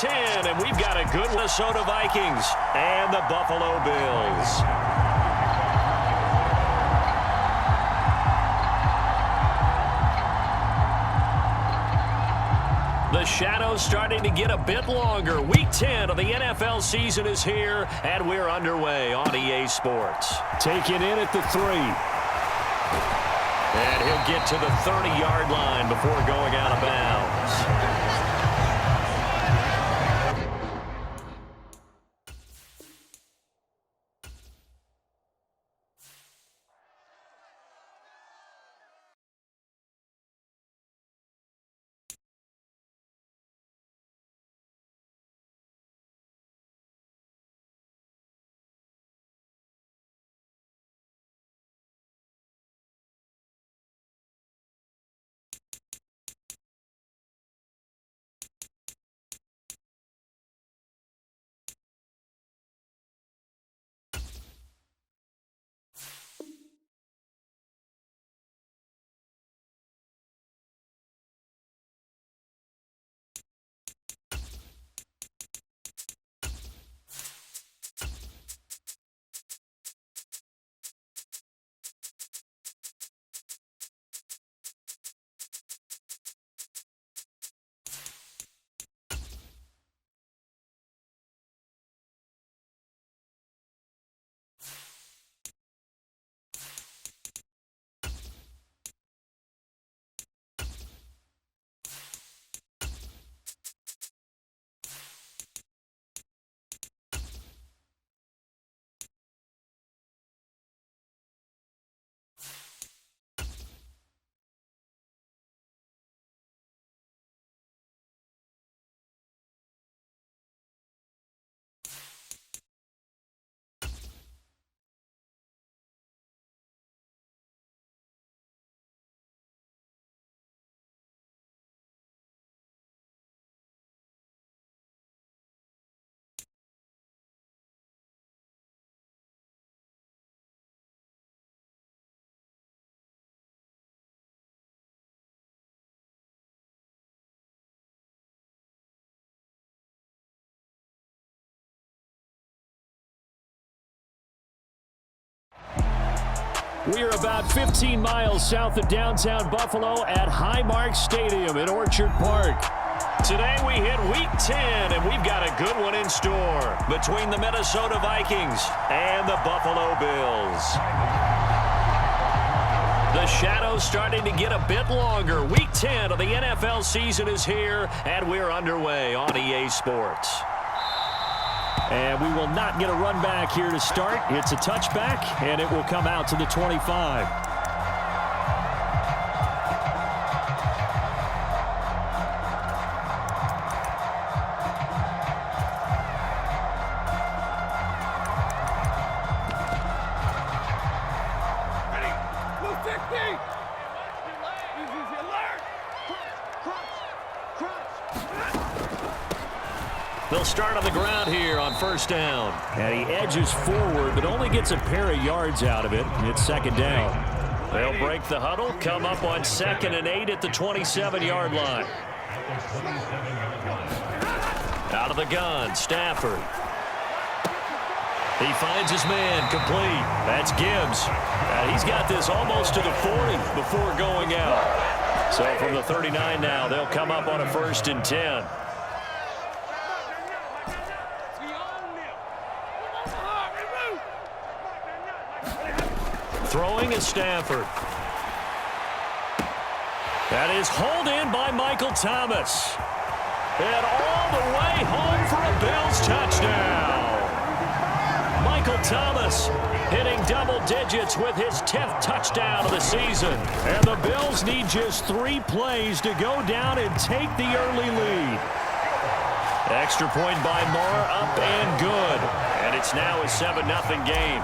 10, and we've got a good Minnesota Vikings and the Buffalo Bills. The shadow's starting to get a bit longer. Week 10 of the NFL season is here, and we're underway on EA Sports. Taken in at the 3. And he'll get to the 30-yard line before going out of bounds. We are about 15 miles south of downtown Buffalo at Highmark Stadium in Orchard Park. Today we hit Week 10, and we've got a good one in store between the Minnesota Vikings and the Buffalo Bills. The shadow's starting to get a bit longer. Week 10 of the NFL season is here, and we're underway on EA Sports. And we will not get a run back here to start. It's a touchback, and it will come out to the 25. They'll start on the ground here on first down. And he edges forward, but only gets a pair of yards out of it. It's second down. They'll break the huddle, come up on 2nd and 8 at the 27-yard line. Out of the gun, Stafford. He finds his man, complete. That's Gibbs. He's got this almost to the 40 before going out. So from the 39 now, they'll come up on a 1st and 10. Throwing is Stafford. That is hauled in by Michael Thomas. And all the way home for a Bills touchdown. Michael Thomas hitting double digits with his 10th touchdown of the season. And the Bills need just 3 plays to go down and take the early lead. Extra point by Moore, up and good. And it's now a 7-0 game.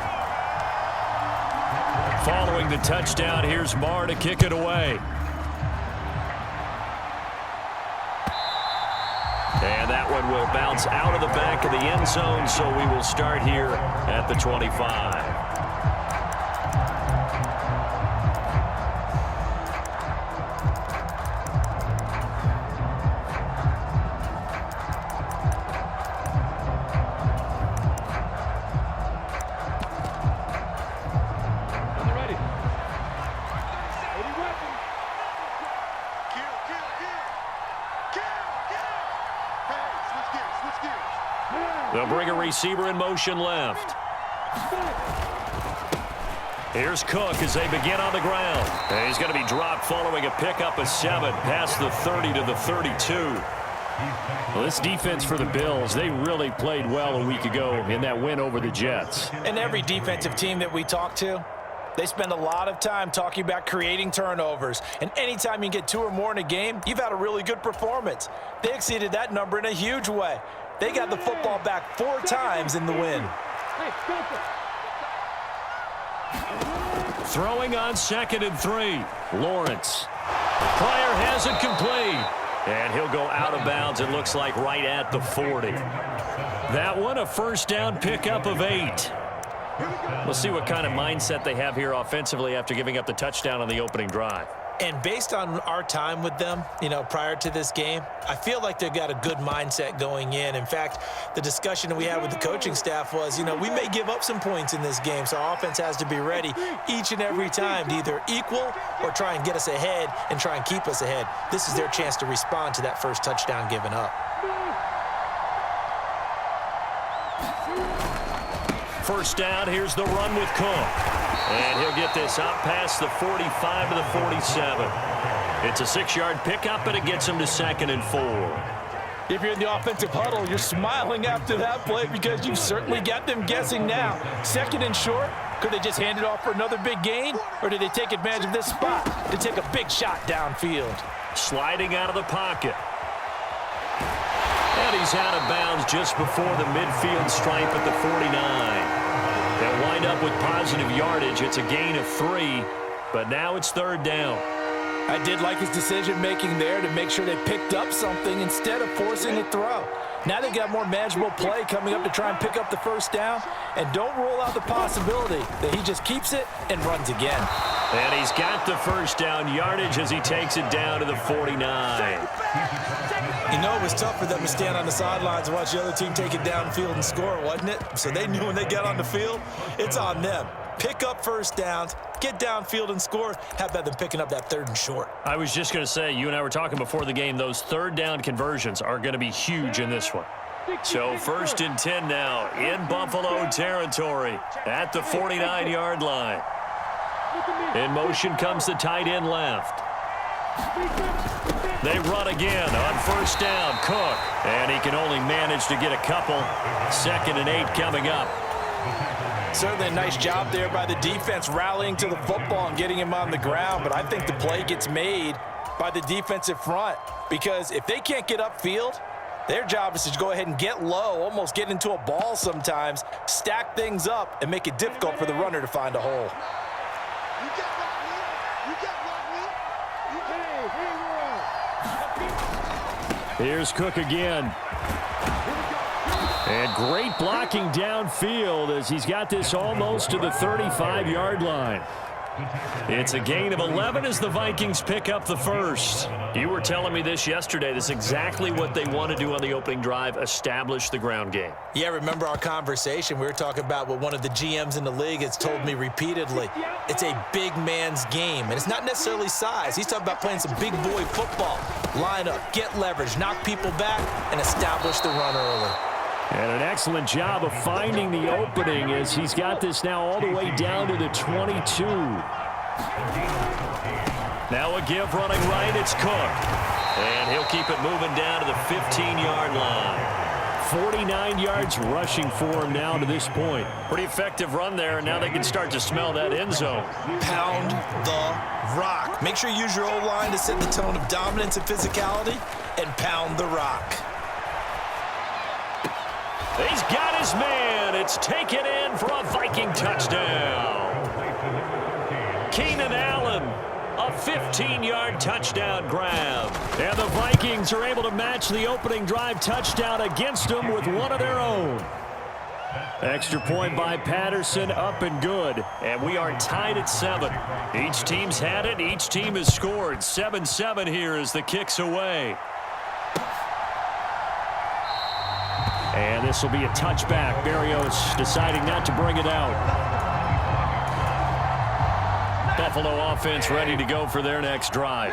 Following the touchdown, here's Marr to kick it away. And that one will bounce out of the back of the end zone, so we will start here at the 25. They'll bring a receiver in motion left. Here's Cook as they begin on the ground. And he's going to be dropped following a pickup of 7 past the 30 to the 32. Well, this defense for the Bills, they really played well a week ago in that win over the Jets. And every defensive team that we talk to, they spend a lot of time talking about creating turnovers. And anytime you get 2 or more in a game, you've had a really good performance. They exceeded that number in a huge way. They got the football back 4 times in the win. Throwing on 2nd and 3. Lawrence. Pryor has it complete. And he'll go out of bounds, it looks like, right at the 40. That one, a first down pickup of 8. We'll see what kind of mindset they have here offensively after giving up the touchdown on the opening drive. And based on our time with them, prior to this game, I feel like they've got a good mindset going in. In fact, the discussion that we had with the coaching staff was, we may give up some points in this game, so our offense has to be ready each and every time to either equal or try and get us ahead and try and keep us ahead. This is their chance to respond to that first touchdown given up. First down, here's the run with Cook. And he'll get this out past the 45 to the 47. It's a 6-yard pickup, and it gets him to 2nd and 4. If you're in the offensive huddle, you're smiling after that play because you've certainly got them guessing now. 2nd and short, could they just hand it off for another big gain? Or did they take advantage of this spot to take a big shot downfield? Sliding out of the pocket. And he's out of bounds just before the midfield stripe at the 49. They'll wind up with positive yardage. It's a gain of 3, but now it's 3rd down. I did like his decision-making there to make sure they picked up something instead of forcing a throw. Now they've got more manageable play coming up to try and pick up the first down, and don't rule out the possibility that he just keeps it and runs again. And he's got the first down yardage as he takes it down to the 49. It was tough for them to stand on the sidelines and watch the other team take it downfield and score, wasn't it? So they knew when they got on the field, it's on them. Pick up first downs, get downfield and score. How about them picking up that 3rd and short? I was just going to say, you and I were talking before the game, those 3rd down conversions are going to be huge in this one. So 1st and 10 now in Buffalo territory at the 49-yard line. In motion comes the tight end left. They run again on first down, Cook. And he can only manage to get a couple. 2nd and 8 coming up. Certainly a nice job there by the defense rallying to the football and getting him on the ground. But I think the play gets made by the defensive front. Because if they can't get upfield, their job is to go ahead and get low, almost get into a ball sometimes, stack things up, and make it difficult for the runner to find a hole. Here's Cook again. And great blocking downfield as he's got this almost to the 35-yard line. It's a gain of 11 as the Vikings pick up the first. You were telling me this yesterday. This is exactly what they want to do on the opening drive, establish the ground game. Yeah, remember our conversation? We were talking about what one of the GMs in the league has told me repeatedly. It's a big man's game, and it's not necessarily size. He's talking about playing some big boy football. Line up, get leverage, knock people back, and establish the run early. And an excellent job of finding the opening as he's got this now all the way down to the 22. Now a give running right, it's Cook. And he'll keep it moving down to the 15-yard line. 49 yards rushing for him now to this point. Pretty effective run there, and now they can start to smell that end zone. Pound the rock. Make sure you use your O-line to set the tone of dominance and physicality, and pound the rock. He's got his man. It's taken in for a Viking touchdown. Keenan Allen, a 15-yard touchdown grab. And the Vikings are able to match the opening drive touchdown against them with one of their own. Extra point by Patterson, up and good. And we are tied at 7. Each team's had it. Each team has scored. 7-7 here as the kick's away. And this will be a touchback. Berrios deciding not to bring it out. Buffalo offense ready to go for their next drive.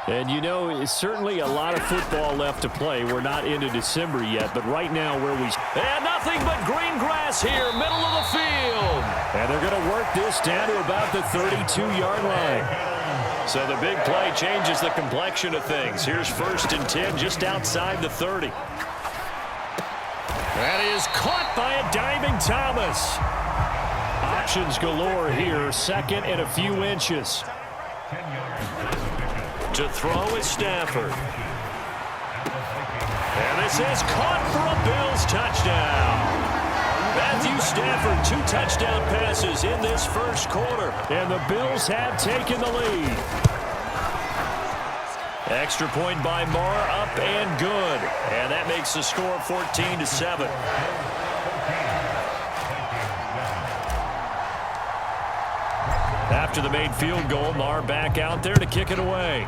And you know, it's certainly a lot of football left to play. We're not into December yet, but right now where we... And nothing but green grass here, middle of the field. And they're going to work this down to about the 32-yard line. So the big play changes the complexion of things. Here's 1st and 10 just outside the 30. That is caught by a diving Thomas. Options galore here, 2nd and a few inches. To throw is Stafford. And this is caught for a Bills touchdown. Matthew Stafford, 2 touchdown passes in this first quarter. And the Bills have taken the lead. Extra point by Marr, up and good. And that makes the score 14-7. After the made field goal, Marr back out there to kick it away.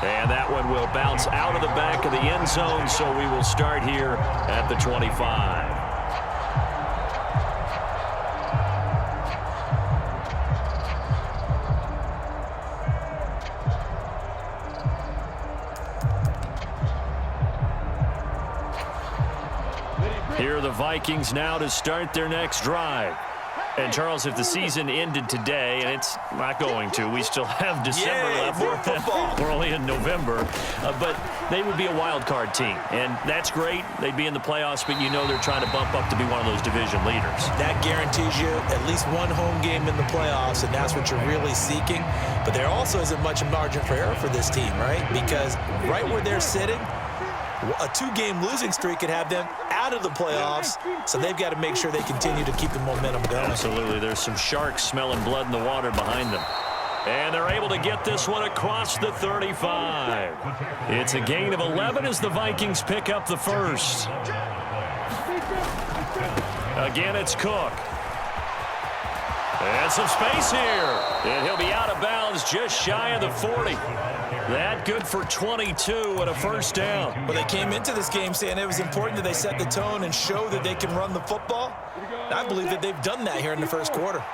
And that one will bounce out of the back of the end zone, so we will start here at the 25. Here are the Vikings now to start their next drive. And, Charles, if the season ended today, and it's not going to, we still have December left. More football. We're only in November. But they would be a wild card team. And that's great. They'd be in the playoffs, but you know they're trying to bump up to be one of those division leaders. That guarantees you at least one home game in the playoffs, and that's what you're really seeking. But there also isn't much margin for error for this team, right? Because right where they're sitting, a 2-game losing streak could have them out of the playoffs, so they've got to make sure they continue to keep the momentum going. Absolutely. There's some sharks smelling blood in the water behind them. And they're able to get this one across the 35. It's a gain of 11 as the Vikings pick up the first. Again, it's Cook. And some space here. And he'll be out of bounds just shy of the 40. That good for 22 and a first down. Well, they came into this game saying it was important that they set the tone and show that they can run the football. And I believe that they've done that here in the first quarter.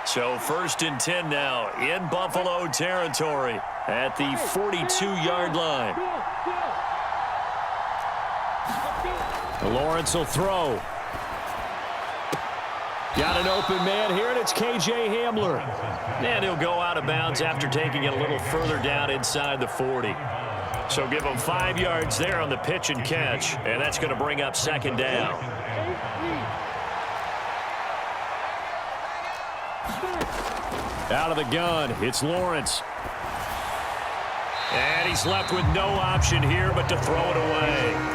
So 1st and 10 now in Buffalo territory at the 42-yard line. Lawrence will throw. Got an open man here, and it's K.J. Hamler. And he'll go out of bounds after taking it a little further down inside the 40. So give him 5 yards there on the pitch and catch, and that's going to bring up 2nd down. Out of the gun, it's Lawrence. And he's left with no option here but to throw it away.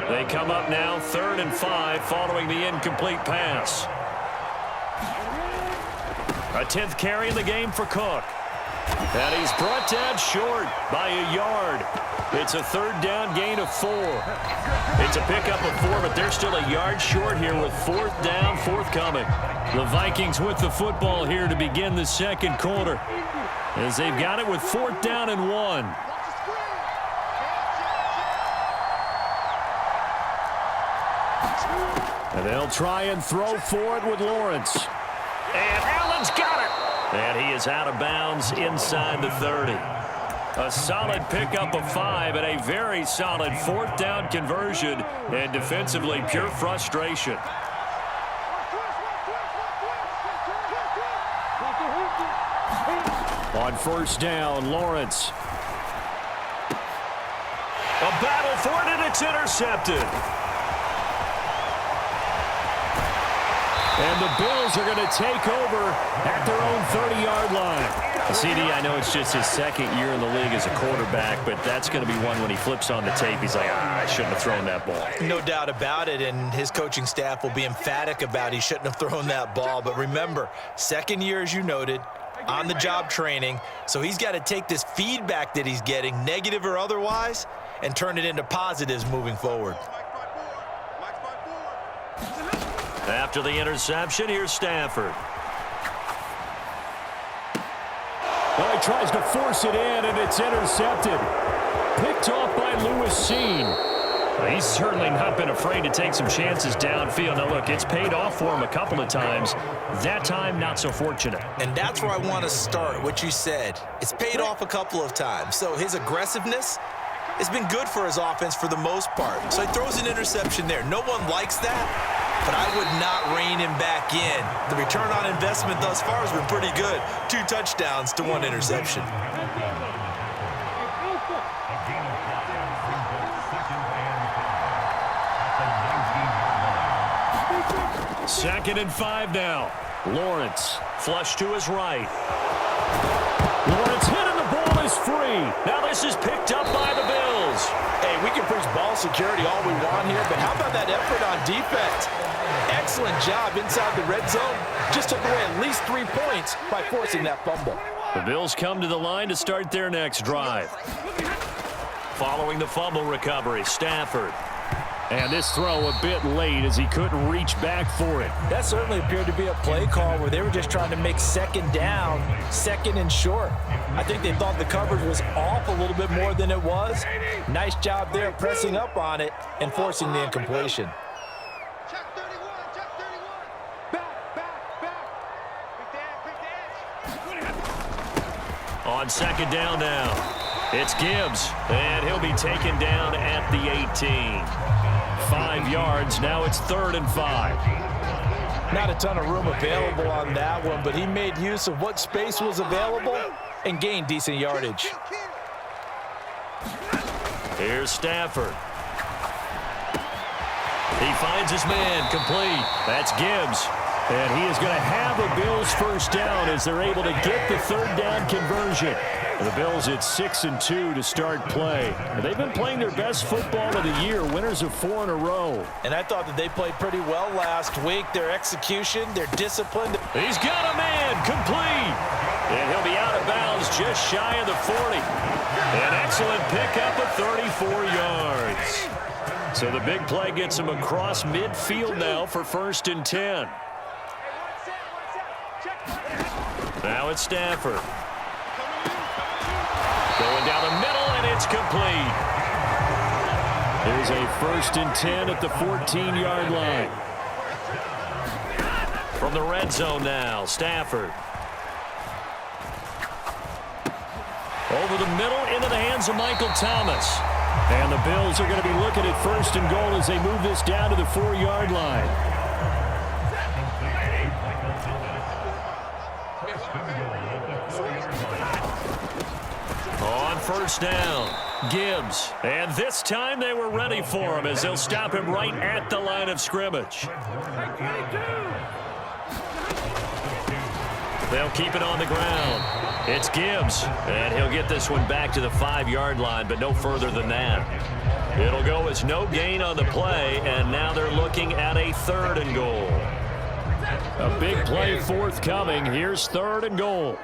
They come up now 3rd and 5 following the incomplete pass. A 10th carry in the game for Cook. And he's brought down short by a yard. It's a 3rd down gain of 4. It's a pickup of 4, but they're still a yard short here with 4th down forthcoming. The Vikings with the football here to begin the second quarter, as they've got it with 4th down and 1. And they'll try and throw for it with Lawrence. And Allen's got it. And he is out of bounds inside the 30. A solid pickup of 5 and a very solid 4th down conversion. And defensively, pure frustration. On 1st down, Lawrence. A battle for it, and it's intercepted. And the Bills are going to take over at their own 30-yard line. CD, I know it's just his 2nd year in the league as a quarterback, but that's going to be one when he flips on the tape, he's like, I shouldn't have thrown that ball. No doubt about it, and his coaching staff will be emphatic about he shouldn't have thrown that ball. But remember, 2nd year, as you noted, on-the-job training, so he's got to take this feedback that he's getting, negative or otherwise, and turn it into positives moving forward. After the interception, here's Stafford. Well, he tries to force it in, and it's intercepted. Picked off by Lewis Seen. He's certainly not been afraid to take some chances downfield. Now, look, it's paid off for him a couple of times. That time, not so fortunate. And that's where I want to start, what you said. It's paid off a couple of times. So his aggressiveness has been good for his offense for the most part. So he throws an interception there. No one likes that, but I would not rein him back in. The return on investment thus far has been pretty good. 2 touchdowns to 1 interception. Second and 5 now. Lawrence, flush to his right. Lawrence hit and the ball is free. Now this is picked up by the Bills. Hey, we can preach ball security all we want here, but how about that effort on defense? Excellent job inside the red zone. Just took away at least 3 points by forcing that fumble. The Bills come to the line to start their next drive. Following the fumble recovery, Stafford. And this throw a bit late as he couldn't reach back for it. That certainly appeared to be a play call where they were just trying to make second down, second and short. I think they thought the coverage was off a little bit more than it was. Nice job there pressing up on it and forcing the incompletion. On second down now, it's Gibbs, and he'll be taken down at the 18. 5 yards, now it's 3rd and 5. Not a ton of room available on that one, but he made use of what space was available and gained decent yardage. Here's Stafford. He finds his man, complete. That's Gibbs. And he is going to have a Bills first down as they're able to get the 3rd down conversion. The Bills at 6-2 to start play. And they've been playing their best football of the year, winners of 4 in a row. And I thought that they played pretty well last week. Their execution, their discipline. He's got a man, complete. And he'll be out of bounds just shy of the 40. An excellent pickup of 34 yards. So the big play gets him across midfield now for 1st and 10. Now it's Stafford. Going down the middle, and it's complete. There's a 1st and 10 at the 14-yard line. From the red zone now, Stafford. Over the middle, into the hands of Michael Thomas. And the Bills are going to be looking at 1st and goal as they move this down to the 4-yard line. On 1st down, Gibbs. And this time they were ready for him as they'll stop him right at the line of scrimmage. They'll keep it on the ground. It's Gibbs, and he'll get this one back to the 5-yard line, but no further than that. It'll go as no gain on the play, and now they're looking at a 3rd and goal. A big play forthcoming. Here's 3rd and goal.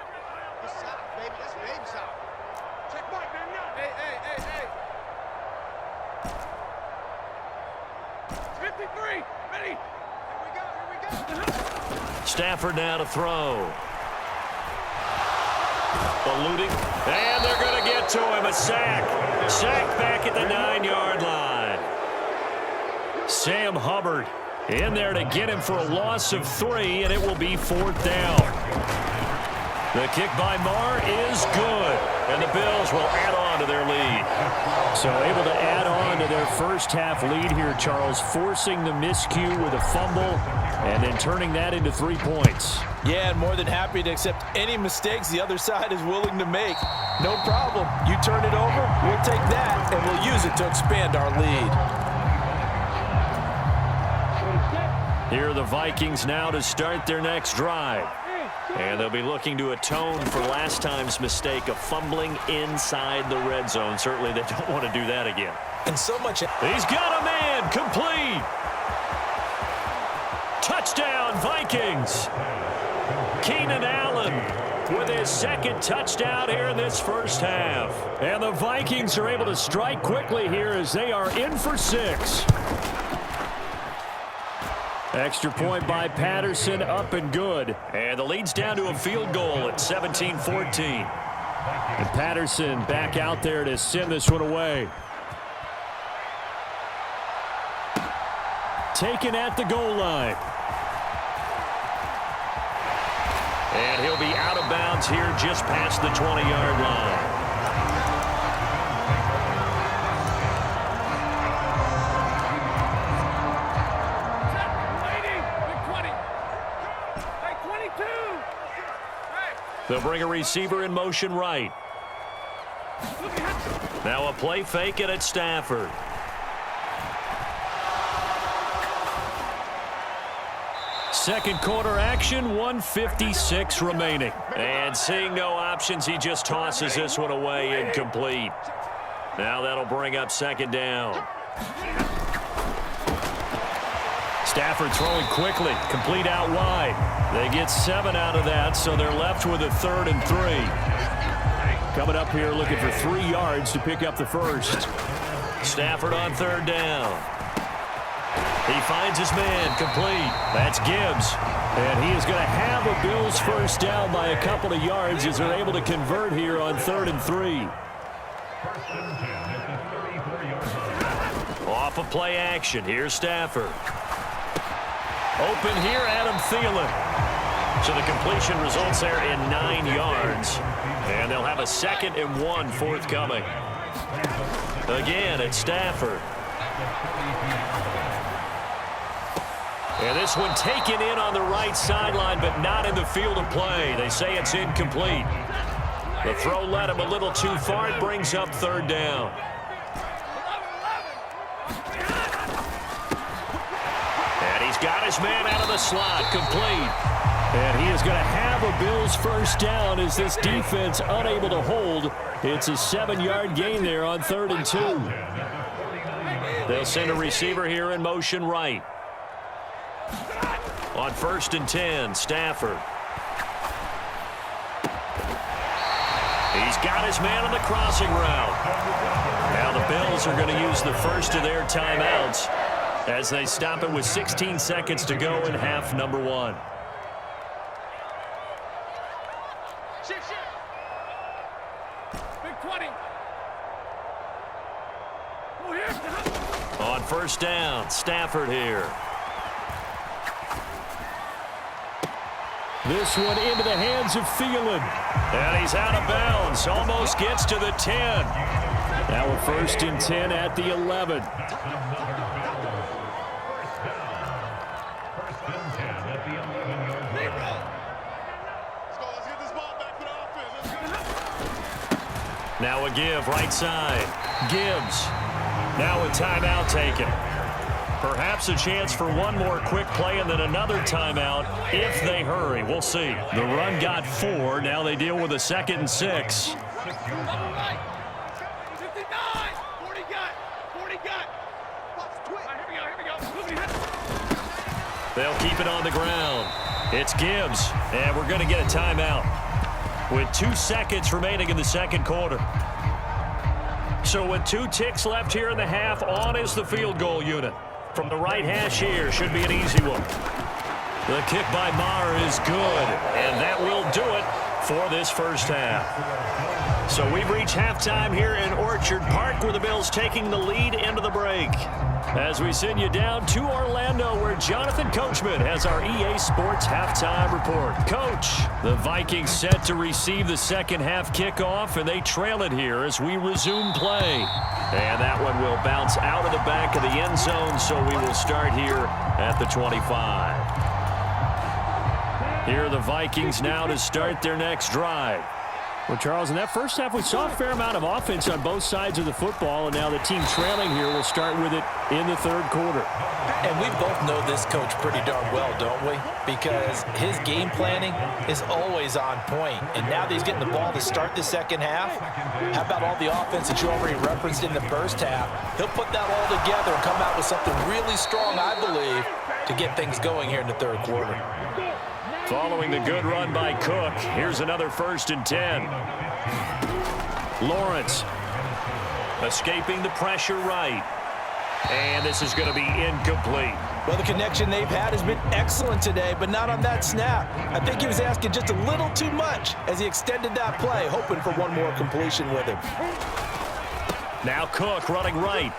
Stafford now to throw. Eluding, and they're going to get to him. A sack. Sack back at the 9-yard line. Sam Hubbard in there to get him for a loss of 3, and it will be 4th down. The kick by Marr is good, and the Bills will add on to their lead. So able to add on to their first half lead here, Charles, forcing the miscue with a fumble and then turning that into 3 points. Yeah, and more than happy to accept any mistakes the other side is willing to make. No problem. You turn it over, we'll take that, and we'll use it to expand our lead. Here are the Vikings now to start their next drive. And they'll be looking to atone for last time's mistake of fumbling inside the red zone. Certainly they don't want to do that again. And so much. He's got a man, complete. Touchdown, Vikings. Keenan Allen with his 2nd touchdown here in this first half. And the Vikings are able to strike quickly here as they are in for 6. Extra point by Patterson, up and good. And the lead's down to a field goal at 17-14. And Patterson back out there to send this one away. taken at the goal line. And he'll be out of bounds here just past the 20-yard line. They'll bring a receiver in motion right. Now a play fake it at Stafford. Second quarter action, 1:56 remaining. And seeing no options, he just tosses this one away, incomplete. Now that'll bring up second down. Stafford throwing quickly, complete out wide. They get 7 out of that, so they're left with a 3rd and 3. Coming up here looking for 3 yards to pick up the first. Stafford on 3rd down. He finds his man, complete. That's Gibbs. And he is going to have a Bills first down by a couple of yards as they're able to convert here on 3rd and 3. Off of play action, here's Stafford. Open here, Adam Thielen. So the completion results there in 9 yards. And they'll have a 2nd and 1 forthcoming. Again, it's Stafford. And this one taken in on the right sideline, but not in the field of play. They say it's incomplete. The throw led him a little too far. It brings up 3rd down. And he's got his man out of the slot, complete. And he is going to have a Bills first down as this defense unable to hold. It's a 7-yard gain there on 3rd and 2. They'll send a receiver here in motion right. On 1st and 10, Stafford. He's got his man on the crossing route. Now the Bills are going to use the first of their timeouts as they stop it with 16 seconds to go in half number 1. Big 20. On 1st down, Stafford here. This one into the hands of Thielen. And he's out of bounds. Almost gets to the 10. Now a 1st and 10 at the 11. Now a give right side. Gibbs. Now a timeout taken. Perhaps a chance for one more quick play and then another timeout if they hurry. We'll see. The run got 4. Now they deal with a 2nd and 6. 59. 40 got. 40 got. Here we go. They'll keep it on the ground. It's Gibbs, and we're going to get a timeout with 2 seconds remaining in the second quarter. So with 2 ticks left here in the half, on is the field goal unit. From the right hash here, should be an easy one. The kick by Maher is good, and that will do it for this first half. So we've reached halftime here in Orchard Park with the Bills taking the lead into the break. As we send you down to Orlando where Jonathan Coachman has our EA Sports halftime report. Coach, the Vikings set to receive the second half kickoff, and they trail it here as we resume play. And that one will bounce out of the back of the end zone, so we will start here at the 25. Here are the Vikings now to start their next drive. Well, Charles, in that first half, we saw a fair amount of offense on both sides of the football, and now the team trailing here will start with it in the third quarter. And we both know this coach pretty darn well, don't we? Because his game planning is always on point. And now that he's getting the ball to start the second half, how about all the offense that you already referenced in the first half? He'll put that all together and come out with something really strong, I believe, to get things going here in the third quarter. Following the good run by Cook, here's another 1st and 10. Lawrence escaping the pressure right. And this is going to be incomplete. Well, the connection they've had has been excellent today, but not on that snap. I think he was asking just a little too much as he extended that play, hoping for one more completion with him. Now Cook running right.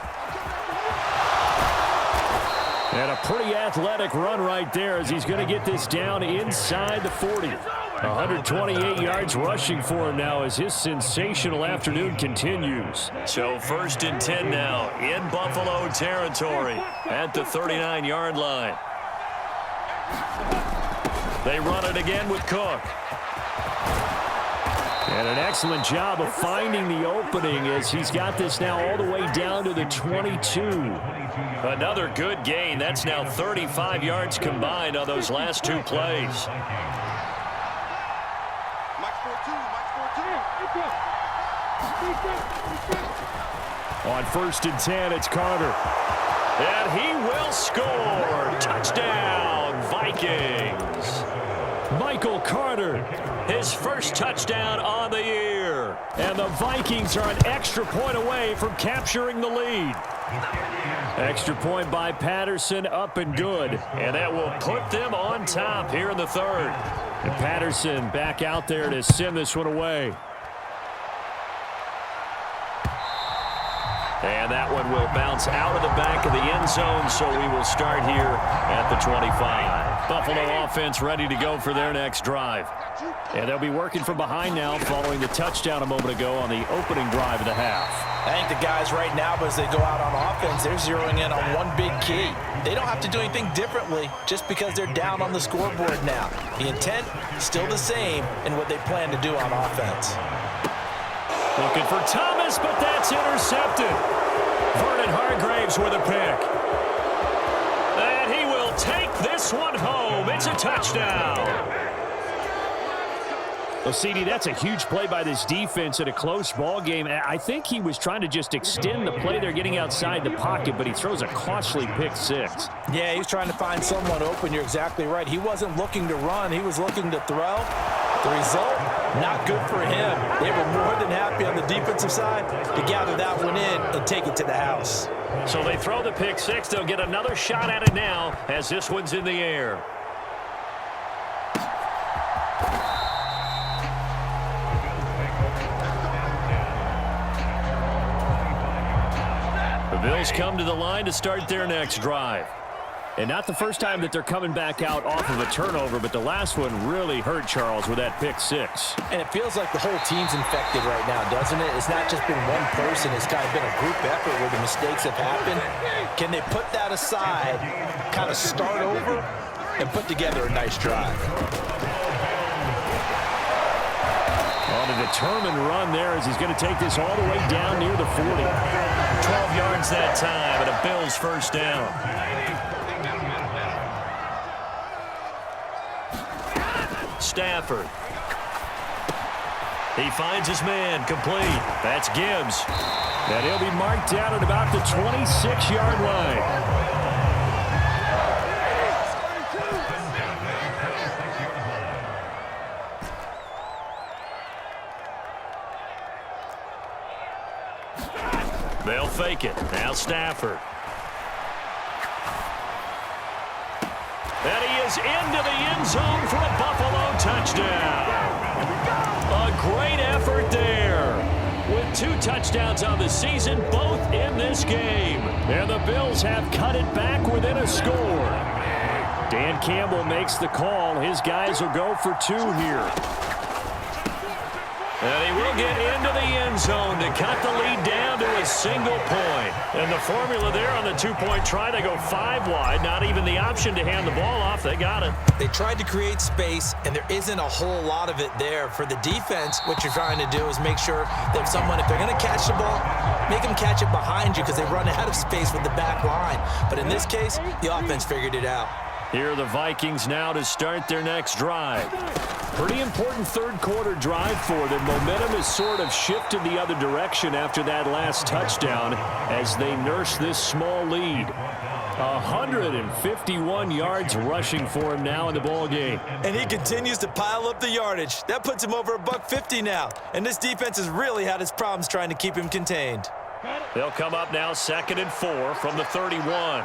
And a pretty athletic run right there as he's going to get this down inside the 40. 128 yards rushing for him now as his sensational afternoon continues. So 1st and 10 now in Buffalo territory at the 39-yard line. They run it again with Cook. And an excellent job of finding the opening as he's got this now all the way down to the 22. Another good gain. That's now 35 yards combined on those last 2 plays. On 1st and 10, it's Carter. And he will score. Touchdown, Vikings. Michael Carter. His first touchdown on the year. And the Vikings are an extra point away from capturing the lead. Extra point by Patterson, up and good. And that will put them on top here in the 3rd. And Patterson back out there to send this one away. And that one will bounce out of the back of the end zone, so we will start here at the 25. Buffalo offense ready to go for their next drive. And they'll be working from behind now following the touchdown a moment ago on the opening drive of the half. I think the guys right now, as they go out on offense, they're zeroing in on one big key. They don't have to do anything differently just because they're down on the scoreboard now. The intent still the same in what they plan to do on offense. Looking for Thomas, but that's intercepted. Vernon Hargraves with a pick. And he will take this one home. It's a touchdown. Well, CD, that's a huge play by this defense in a close ball game. I think he was trying to just extend the play. They're getting outside the pocket, but he throws a costly pick six. Yeah, he's trying to find someone open. You're exactly right. He wasn't looking to run. He was looking to throw. The result, not good for him. They were more than happy on the defensive side to gather that one in and take it to the house. So they throw the pick six. They'll get another shot at it now as this one's in the air. The Bills come to the line to start their next drive. And not the first time that they're coming back out off of a turnover, but the last one really hurt Charles with that pick six. And it feels like the whole team's infected right now, doesn't it? It's not just been one person. It's kind of been a group effort where the mistakes have happened. Can they put that aside, kind of start over, and put together a nice drive? On a determined run there as he's going to take this all the way down near the 40. 12 yards that time and a Bills first down. Stafford. He finds his man, complete. That's Gibbs. And he'll be marked down at about the 26-yard line. They'll fake it. Now Stafford. And he is into the end zone for a Buffalo touchdown. A great effort there. With 2 touchdowns on the season, both in this game. And the Bills have cut it back within a score. Dan Campbell makes the call. His guys will go for 2 here. And he will get into the end zone to cut the lead down to a single point. And the formula there on the 2-point try, they go 5 wide. Not even the option to hand the ball off. They got it. They tried to create space, and there isn't a whole lot of it there. For the defense, what you're trying to do is make sure that if they're going to catch the ball, make them catch it behind you because they run out of space with the back line. But in this case, the offense figured it out. Here are the Vikings now to start their next drive. Pretty important third-quarter drive for them. Momentum has sort of shifted the other direction after that last touchdown as they nurse this small lead. 151 yards rushing for him now in the ball game. And he continues to pile up the yardage. That puts him over $150 now. And this defense has really had its problems trying to keep him contained. They'll come up now 2nd and 4 from the 31.